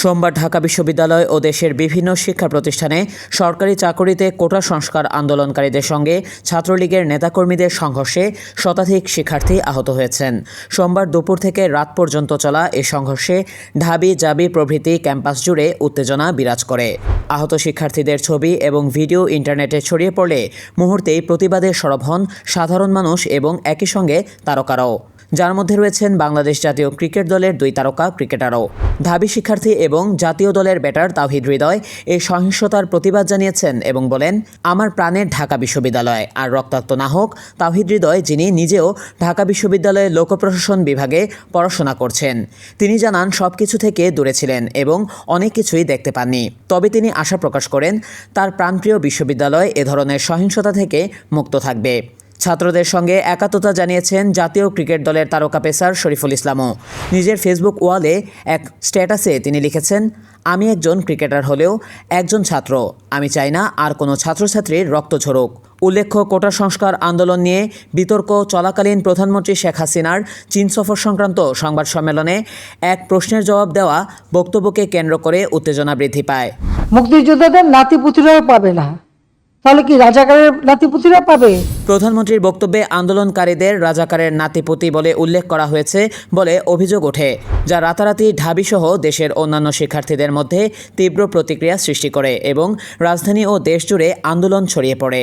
সোমবার ঢাকা বিশ্ববিদ্যালয় ও দেশের বিভিন্ন শিক্ষা প্রতিষ্ঠানে সরকারি চাকরিতে কোটা সংস্কার আন্দোলনকারীদের সঙ্গে ছাত্রলীগের নেতাকর্মীদের সংঘর্ষে শতাধিক শিক্ষার্থী আহত হয়েছেন। সোমবার দুপুর থেকে রাত পর্যন্ত চলা এ সংঘর্ষে ঢাবি জাবি প্রভৃতি ক্যাম্পাস জুড়ে উত্তেজনা বিরাজ করে। আহত শিক্ষার্থীদের ছবি এবং ভিডিও ইন্টারনেটে ছড়িয়ে পড়লে মুহূর্তেই প্রতিবাদে সরব হন সাধারণ মানুষ এবং একই সঙ্গে তারকারাও, যার মধ্যে রয়েছেন বাংলাদেশ জাতীয় ক্রিকেট দলের 2 তারকা ক্রিকেটারও। ঢাবি শিক্ষার্থী এবং জাতীয় দলের ব্যাটার তাওহিদ হৃদয় এই সহিংসতার প্রতিবাদ জানিয়েছেন এবং বলেন, আমার প্রাণের ঢাকা বিশ্ববিদ্যালয় আর রক্তাক্ত না হোক। তাওহিদ হৃদয়, যিনি নিজেও ঢাকা বিশ্ববিদ্যালয়ে লোক প্রশাসন বিভাগে পড়াশোনা করছেন, তিনি জানান সবকিছু থেকে দূরে ছিলেন এবং অনেক কিছুই দেখতে পাননি। তবে তিনি আশা প্রকাশ করেন তার প্রাণপ্রিয় বিশ্ববিদ্যালয় এ ধরনের সহিংসতা থেকে মুক্ত থাকবে। ছাত্রদের সঙ্গে একাত্মতা জানিয়েছেন জাতীয় ক্রিকেট দলের তারকা পেসার শরীফুল ইসলামও। নিজের ফেসবুক ওয়ালে এক স্ট্যাটাসে তিনি লিখেছেন, আমি একজন ক্রিকেটার হলেও একজন ছাত্র। আমি চাই না আর কোনো ছাত্রছাত্রীর রক্ত ঝরুক। উল্লেখ্য, কোটা সংস্কার আন্দোলন নিয়ে বিতর্ক চলাকালীন প্রধানমন্ত্রী শেখ হাসিনার চীন সফর সংক্রান্ত সংবাদ সম্মেলনে এক প্রশ্নের জবাব দেওয়া বক্তব্যকে কেন্দ্র করে উত্তেজনা বৃদ্ধি পায়। মুক্তিযোদ্ধাদের নাতিপুতিরাও পাবে না, তাহলে কি রাজাকারের নাতিপুতিরা পাবে? প্রধানমন্ত্রীর বক্তব্যে আন্দোলনকারীদের রাজাকারের নাতিপুতি বলে উল্লেখ করা হয়েছে বলে অভিযোগ ওঠে, যা রাতারাতি ঢাবিসহ দেশের অন্যান্য শিক্ষার্থীদের মধ্যে তীব্র প্রতিক্রিয়া সৃষ্টি করে এবং রাজধানী ও দেশ জুড়ে আন্দোলন ছড়িয়ে পড়ে।